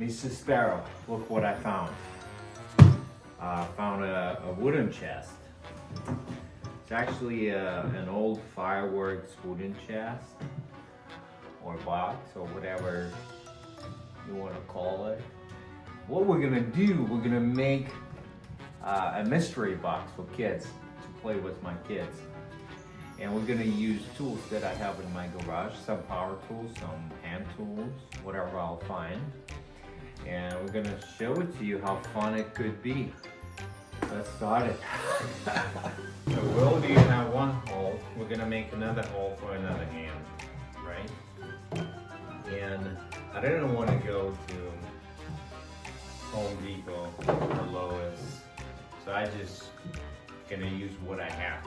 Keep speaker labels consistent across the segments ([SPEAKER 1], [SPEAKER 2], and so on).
[SPEAKER 1] Mr. Sparrow, look what I found. Found a wooden chest. It's actually an old fireworks wooden chest or box or whatever you want to call it. What we're gonna do, we're gonna make a mystery box for kids to play with my kids. And we're gonna use tools that I have in my garage, some power tools, some hand tools, whatever I'll find. And we're gonna show it to you how fun it could be. Let's start it. So we already have one hole. We're gonna make another hole for another hand, right? And I didn't want to go to Home Depot or Lowe's, so I just gonna use what I have,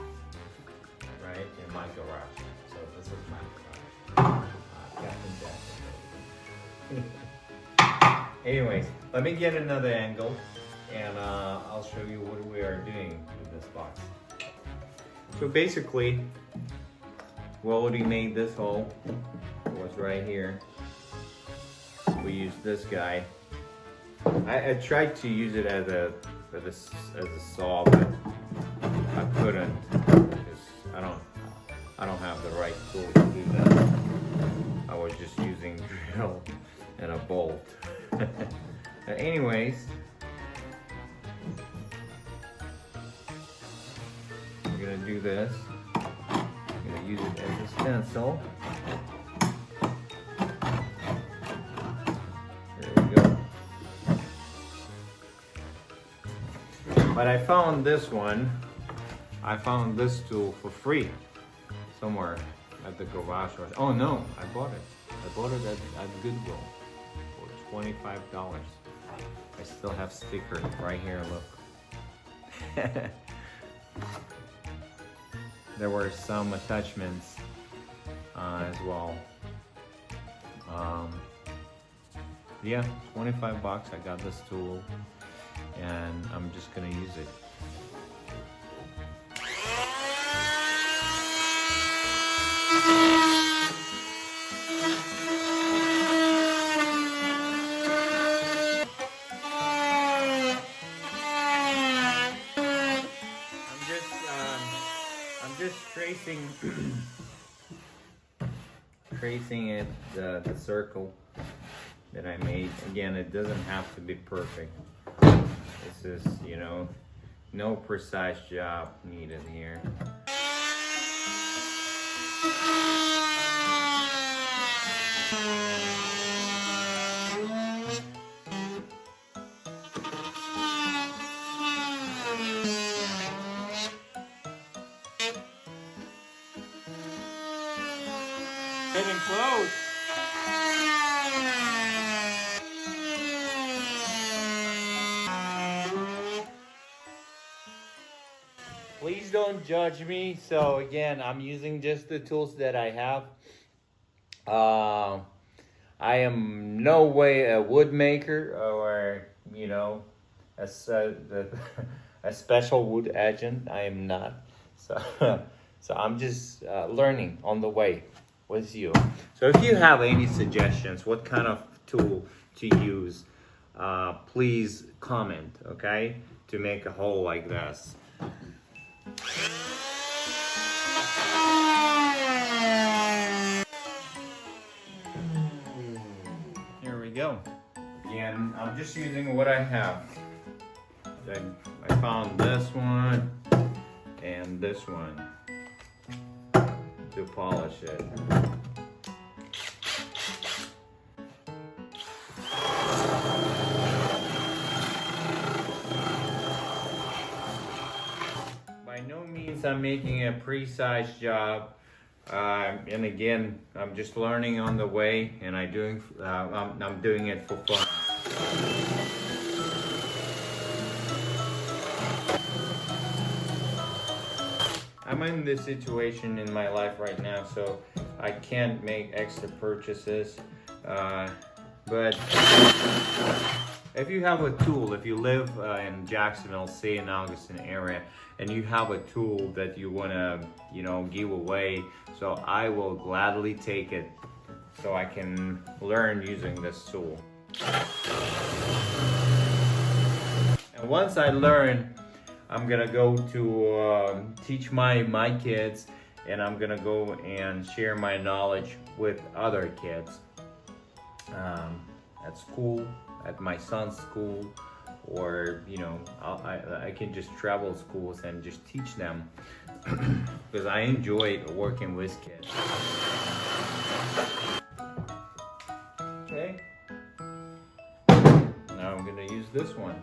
[SPEAKER 1] right, in my garage. So this is my garage. Captain Jackson. Anyways, let me get another angle and I'll show you what we are doing with this box. So basically, we already made this hole. It was right here. We used this guy. I tried to use it as a saw, but I couldn't because I don't have the right tool to do that. I was just using drill and a bolt. But anyways, we're gonna do this. I'm gonna use it as a stencil. There we go. But I found this one. I found this tool for free somewhere at the garage. Oh no, I bought it. I bought it at Goodwill for $25. I still have sticker right here, look. There were some attachments as well. Yeah, 25 bucks. I got this tool and I'm just gonna use it. I'm just tracing it, the circle that I made. Again, it doesn't have to be perfect. This is, you know, no precise job needed here. Getting close. Please don't judge me. So again, I'm using just the tools that I have. I am no way a wood maker or, you know, a special wood agent. I am not. So I'm just learning on the way with you. So if you have any suggestions, what kind of tool to use, please comment, okay? To make a hole like this. Here we go. Again, I'm just using what I have. I found this one and this one to polish it. By no means I'm making a precise job, and again, I'm just learning on the way, and I'm doing it for fun. I'm in this situation in my life right now, so I can't make extra purchases, but if you have a tool, if you live in Jacksonville, St. Augustine area, and you have a tool that you want to, you know, give away, so I will gladly take it so I can learn using this tool. And once I learn, I'm gonna go to teach my kids, and I'm gonna go and share my knowledge with other kids at school, at my son's school, or you know, I can just travel schools and just teach them because I enjoy working with kids. Okay. Now I'm gonna use this one.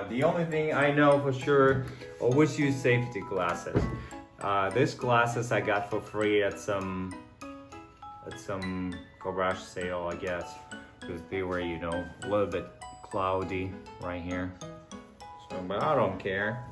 [SPEAKER 1] The only thing I know for sure, always use safety glasses. This glasses I got for free at some garage sale, I guess, because they were, you know, a little bit cloudy right here. So, but I don't care.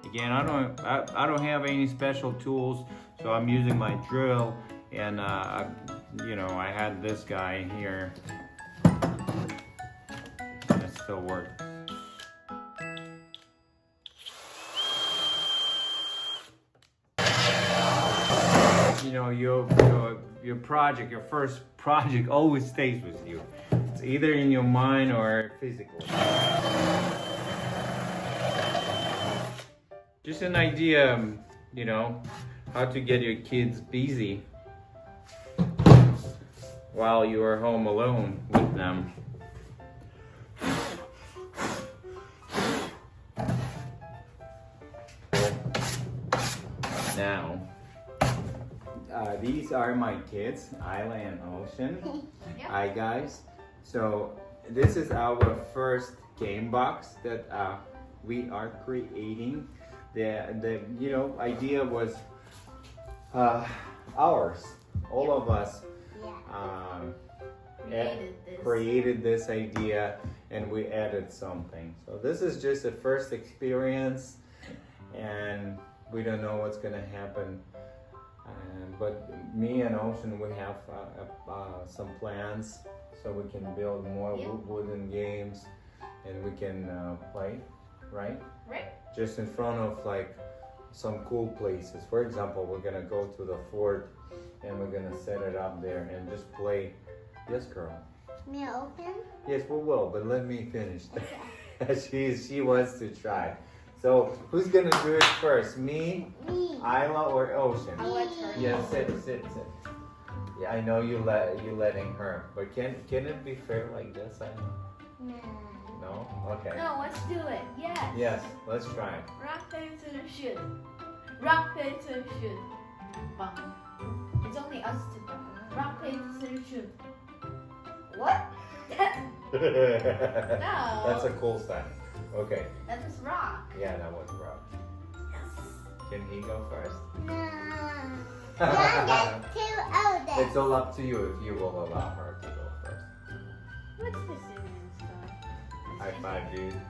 [SPEAKER 1] Again, I don't have any special tools, so I'm using my drill, and you know, I had this guy here. It still works. You know, your project, your first project always stays with you. It's either in your mind or physically. Just an idea, you know, how to get your kids busy while you are home alone with them. Now, these are my kids, Isla and Ocean.
[SPEAKER 2] Yep.
[SPEAKER 1] Hi guys. So this is our first game box that we are creating. The you know, idea was ours. All of us created this idea, and we added something. So this is just a first experience, and we don't know what's gonna happen. But me and Ocean, we have some plans, so we can build more wooden games, and we can play, right?
[SPEAKER 2] Right.
[SPEAKER 1] Just in front of like some cool places. For example, we're gonna go to the fort, and we're gonna set it up there and just play. Yes, girl.
[SPEAKER 3] May I open?
[SPEAKER 1] Yes, we will, but let me finish. She wants to try. So who's gonna do it first? Me,
[SPEAKER 3] Me.
[SPEAKER 1] Isla, or Ocean?
[SPEAKER 2] I'll let her.
[SPEAKER 1] Yeah, sit. Yeah, I know you letting her, but can it be fair like this? I know.
[SPEAKER 3] No.
[SPEAKER 1] No? Okay.
[SPEAKER 2] No, let's do it. Yes.
[SPEAKER 1] Yes, let's try.
[SPEAKER 2] Rock, paper, scissors, shoot. Rock, paper, scissors, shoot. Bum. It's only us to do. Rock, paper, scissors, shoot. What? No.
[SPEAKER 1] That's a cool sign. Okay.
[SPEAKER 2] That was rock.
[SPEAKER 1] Yeah, that was rough. Can he go first?
[SPEAKER 3] No. Don't get too old.
[SPEAKER 1] It's all up to you if you will allow her to go first.
[SPEAKER 2] What's this in stuff?
[SPEAKER 1] High five, dude.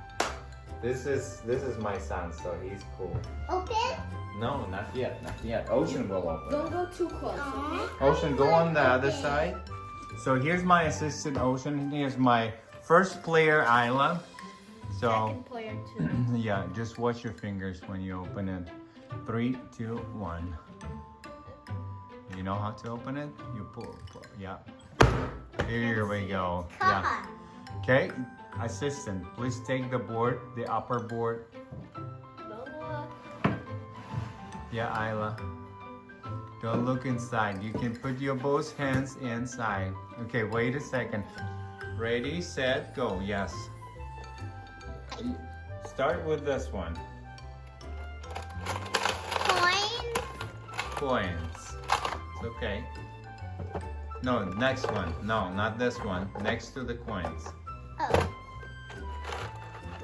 [SPEAKER 1] This is my son, so he's cool.
[SPEAKER 3] Open?
[SPEAKER 1] No, not yet, not yet. Ocean will open.
[SPEAKER 2] Don't go too close, okay?
[SPEAKER 1] Ocean, go on the other side. So here's my assistant, Ocean. Here's my first player, Isla. So,
[SPEAKER 2] Second player, too.
[SPEAKER 1] yeah, just watch your fingers when you open it. 3, 2, 1. You know how to open it? You pull, yeah. Here we go. Yeah.
[SPEAKER 3] Cover.
[SPEAKER 1] Okay, assistant, please take the board, the upper board.
[SPEAKER 2] Don't look.
[SPEAKER 1] Yeah, Isla. Don't look inside. You can put your both hands inside. Okay, wait a second. Ready, set, go. Yes. Start with this one.
[SPEAKER 3] Coins.
[SPEAKER 1] Coins. It's okay. No, next one. No, not this one. Next to the coins.
[SPEAKER 3] Oh.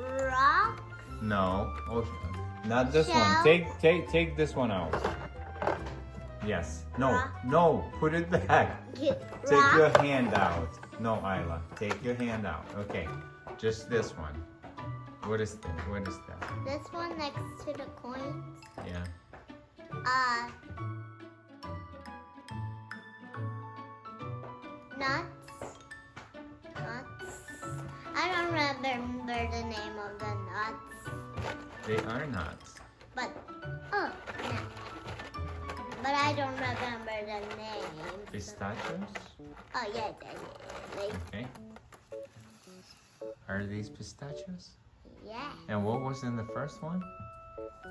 [SPEAKER 3] Rock.
[SPEAKER 1] No. Oh, not this one.
[SPEAKER 3] Shell.
[SPEAKER 1] Take this one out. Yes. No.
[SPEAKER 3] Rock.
[SPEAKER 1] No. Put it back. Take
[SPEAKER 3] Rock.
[SPEAKER 1] your hand out. No, Isla. Take your hand out. Okay. Just this one. What is that? What is that?
[SPEAKER 3] This one next to the coins.
[SPEAKER 1] Yeah.
[SPEAKER 3] Nuts. remember the name of the nuts.
[SPEAKER 1] They are nuts.
[SPEAKER 3] But nuts. But I don't remember the name.
[SPEAKER 1] Pistachios?
[SPEAKER 3] Oh yeah, like
[SPEAKER 1] Okay. Are these pistachios?
[SPEAKER 3] yeah.
[SPEAKER 1] And what was in the first one?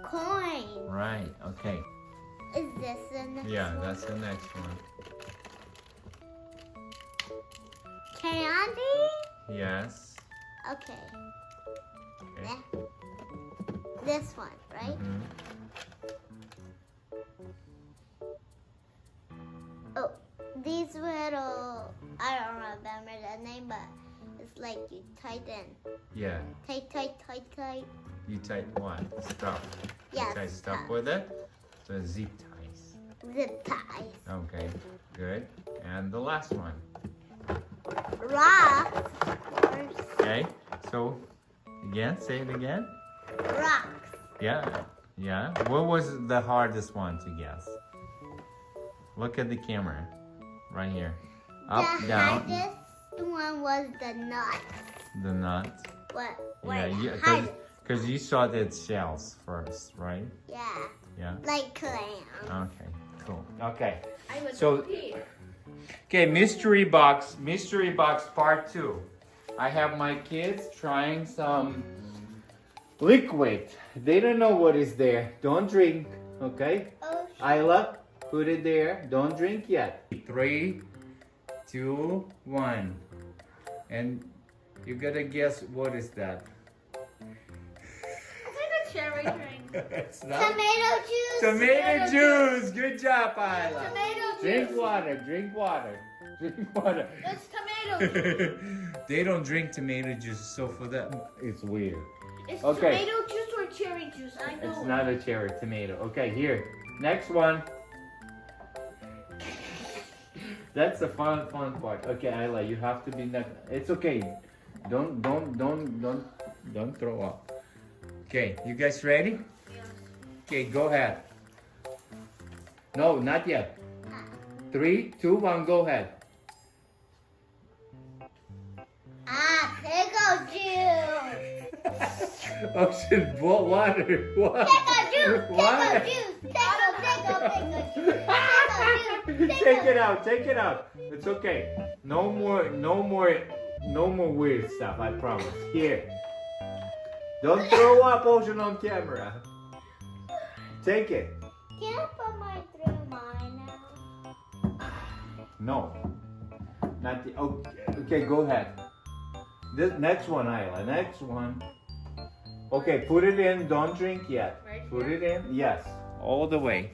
[SPEAKER 3] Coin.
[SPEAKER 1] Right, okay.
[SPEAKER 3] Is this the next
[SPEAKER 1] Yeah,
[SPEAKER 3] one?
[SPEAKER 1] that's the next one.
[SPEAKER 3] Candy?
[SPEAKER 1] Yes.
[SPEAKER 3] Okay.
[SPEAKER 1] Okay.
[SPEAKER 3] Yeah. This one, right?
[SPEAKER 1] Mhm.
[SPEAKER 3] Oh, these little, I don't remember the name, but it's like you tighten.
[SPEAKER 1] Yeah.
[SPEAKER 3] Tight.
[SPEAKER 1] You tight what? Stuff.
[SPEAKER 3] Yes.
[SPEAKER 1] You tie stuff with it? So zip ties.
[SPEAKER 3] Zip ties.
[SPEAKER 1] Okay, good. And the last one.
[SPEAKER 3] Rocks.
[SPEAKER 1] Okay, so again, say it again.
[SPEAKER 3] Rocks.
[SPEAKER 1] Yeah, yeah. What was the hardest one to guess? Look at the camera, right here. Up,
[SPEAKER 3] The
[SPEAKER 1] down,
[SPEAKER 3] hardest one was the nuts.
[SPEAKER 1] the nuts.
[SPEAKER 3] What?
[SPEAKER 1] Yeah,
[SPEAKER 3] hardest.
[SPEAKER 1] because you saw the shells first, right?
[SPEAKER 3] Yeah.
[SPEAKER 1] Yeah.
[SPEAKER 3] Like clam.
[SPEAKER 1] Okay, cool. Okay.
[SPEAKER 2] I was
[SPEAKER 1] So-
[SPEAKER 2] here.
[SPEAKER 1] Okay, mystery box part 2. I have my kids trying some liquid. They don't know what is there. Don't drink, okay?
[SPEAKER 3] Oh,
[SPEAKER 1] Isla, put it there. Don't drink yet. 3, 2, 1. And you gotta guess what is that?
[SPEAKER 2] It's like a cherry drink.
[SPEAKER 1] It's not
[SPEAKER 3] tomato juice.
[SPEAKER 1] tomato juice. Good job, Isla.
[SPEAKER 2] Tomato
[SPEAKER 1] Drink
[SPEAKER 2] juice.
[SPEAKER 1] water, drink water. Drink water.
[SPEAKER 2] It's tomato juice.
[SPEAKER 1] They don't drink tomato juice, so for them it's weird.
[SPEAKER 2] It's
[SPEAKER 1] Okay.
[SPEAKER 2] tomato juice or cherry juice. I know.
[SPEAKER 1] It's not a cherry, tomato. Okay, here. Next one. That's the fun part. Okay, Isla, you have to be next. It's okay. Don't throw up. Okay, you guys ready?
[SPEAKER 2] Yes.
[SPEAKER 1] Okay, go ahead. No, not yet. 3, 2, 1, go ahead.
[SPEAKER 3] Pickle juice.
[SPEAKER 1] Ocean, water. What?
[SPEAKER 3] Pickle juice.
[SPEAKER 1] What?
[SPEAKER 3] Pickle juice. Pickle juice. Pickle juice.
[SPEAKER 1] Take it out. Take it out. It's okay. No more weird stuff. I promise. Here. Don't throw up, Ocean, on camera. Take it.
[SPEAKER 3] Can I put mine through mine now?
[SPEAKER 1] No. Not the. Okay, go ahead. This next one, Isla. Next one. Okay, put it in. Don't drink yet.
[SPEAKER 2] Right
[SPEAKER 1] Put
[SPEAKER 2] here?
[SPEAKER 1] it in. Yes. All the way.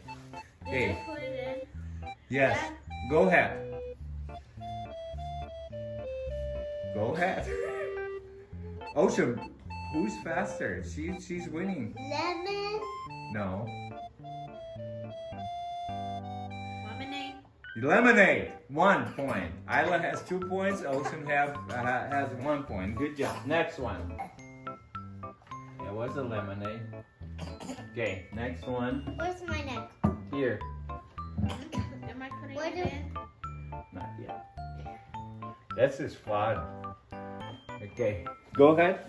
[SPEAKER 2] Did
[SPEAKER 1] Okay.
[SPEAKER 2] I put it in?
[SPEAKER 1] Yes.
[SPEAKER 2] Yeah.
[SPEAKER 1] Go ahead. Go ahead. Ocean, who's faster? She's winning.
[SPEAKER 3] Lemon.
[SPEAKER 1] No.
[SPEAKER 2] Lemonade.
[SPEAKER 1] Lemonade. 1 point. Isla has 2 points. Ocean has 1 point. Good job. Next one. It was a lemonade. Okay. Next one.
[SPEAKER 3] Where's my neck?
[SPEAKER 1] Here.
[SPEAKER 2] Am I putting
[SPEAKER 3] Where
[SPEAKER 2] it
[SPEAKER 3] do-
[SPEAKER 2] in?
[SPEAKER 1] Not yet. This is fun. Okay. Go ahead.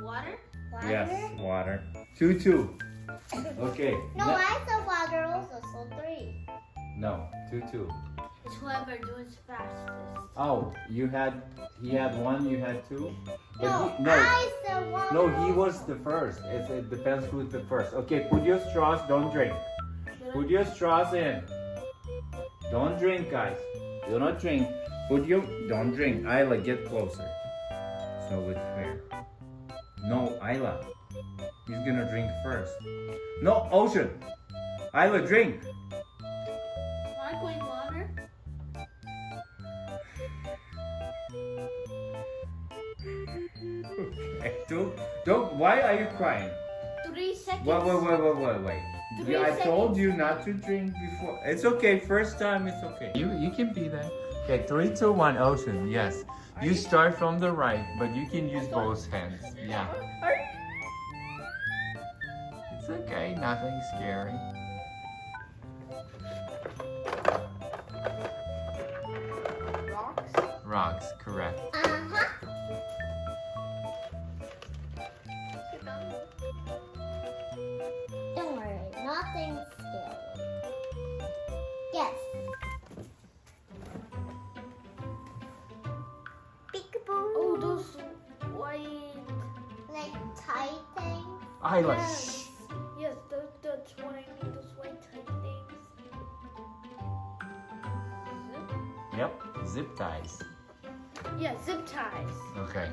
[SPEAKER 2] Water?
[SPEAKER 3] Water?
[SPEAKER 1] Yes. Water. 2-2. Okay.
[SPEAKER 3] No,
[SPEAKER 1] ne-
[SPEAKER 3] I said water also, so 3.
[SPEAKER 1] No. 2-2.
[SPEAKER 2] It's whoever does fastest.
[SPEAKER 1] Oh, he had 1, you had 2? But
[SPEAKER 3] No,
[SPEAKER 1] he, no,
[SPEAKER 3] I said water.
[SPEAKER 1] no, he was the first. It depends who's the first. Okay, put your straws, don't drink. Put your straws in. Don't drink, guys. Do not drink. Don't drink. Isla, get closer. So it's fair. No, Isla. He's gonna drink first. No, Ocean. Isla, drink.
[SPEAKER 2] Sparkling water?
[SPEAKER 1] Okay. Don't. Why are you crying?
[SPEAKER 2] 3 seconds.
[SPEAKER 1] Wait.
[SPEAKER 2] Three
[SPEAKER 1] I told
[SPEAKER 2] seconds.
[SPEAKER 1] you not to drink before. It's okay. First time, it's okay. You can be there. Okay, 3, 2, 1. Ocean. Yes. You start from the right, but you can use both hands. Yeah. It's okay. Nothing scary. Rocks, correct.
[SPEAKER 3] Uh-huh.
[SPEAKER 2] Sit down.
[SPEAKER 3] Don't worry, nothing's scary. Yes. Peekaboo.
[SPEAKER 2] Oh, those white.
[SPEAKER 3] Like tight things.
[SPEAKER 1] Eyelashes.
[SPEAKER 2] Yes, that's what I mean. Those white tight things.
[SPEAKER 1] Yep, zip ties.
[SPEAKER 2] Yeah, zip ties.
[SPEAKER 1] Okay,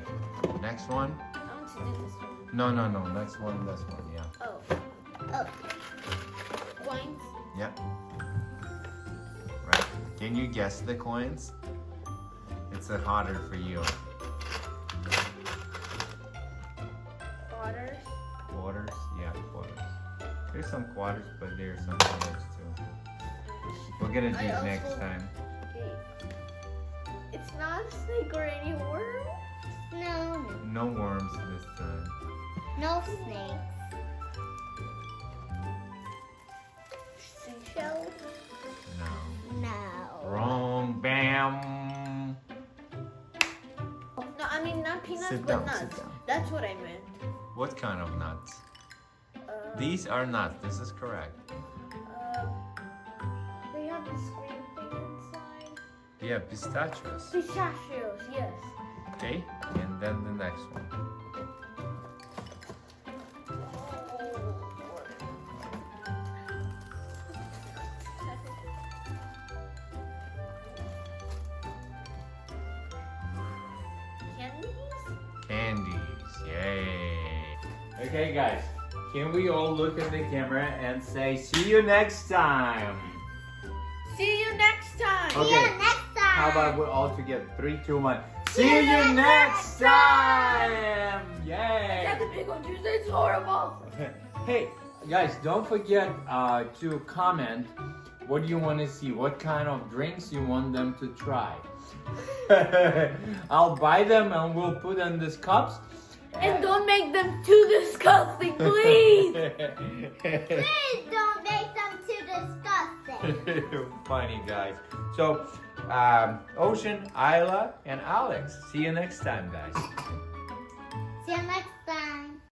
[SPEAKER 1] next one.
[SPEAKER 2] I want to do this one.
[SPEAKER 1] No, next one, yeah.
[SPEAKER 2] Oh,
[SPEAKER 3] Oh,
[SPEAKER 2] coins.
[SPEAKER 1] Yep. Right, can you guess the coins? It's harder for you.
[SPEAKER 2] Quarters.
[SPEAKER 1] Quarters? Yeah, quarters. There's some quarters, but there's some quarters too. We're gonna do
[SPEAKER 2] I
[SPEAKER 1] it
[SPEAKER 2] also-
[SPEAKER 1] next time.
[SPEAKER 2] Okay. It's not a snake or any worm.
[SPEAKER 3] no.
[SPEAKER 1] No worms this time.
[SPEAKER 3] No snakes.
[SPEAKER 2] Seashell.
[SPEAKER 1] No.
[SPEAKER 3] No.
[SPEAKER 1] Wrong. Bam.
[SPEAKER 2] No, I mean not peanuts,
[SPEAKER 1] Sit
[SPEAKER 2] but
[SPEAKER 1] down,
[SPEAKER 2] nuts.
[SPEAKER 1] sit down.
[SPEAKER 2] That's what I meant.
[SPEAKER 1] What kind of nuts?
[SPEAKER 2] Uh,
[SPEAKER 1] These are nuts. This is correct.
[SPEAKER 2] They have this green thing inside.
[SPEAKER 1] Yeah, pistachios.
[SPEAKER 2] Pistachios, yes.
[SPEAKER 1] Okay, and then the next one.
[SPEAKER 2] Candies?
[SPEAKER 1] Candies. Yay. Okay, guys. Can we all look at the camera and say, see you next time?
[SPEAKER 2] See you next time.
[SPEAKER 1] Okay.
[SPEAKER 3] See you next time.
[SPEAKER 1] How about we all together? 3, 2, 1. See you next time! Yay!
[SPEAKER 2] Attack the Pig on Tuesday. It's horrible.
[SPEAKER 1] Hey, guys, don't forget to comment what do you want to see, what kind of drinks you want them to try. I'll buy them and we'll put in these cups.
[SPEAKER 2] And don't make them too disgusting, please.
[SPEAKER 3] Please don't make them too disgusting.
[SPEAKER 1] Funny, guys. So, Ocean, Isla, and Alex. See you next time, guys.
[SPEAKER 3] See you next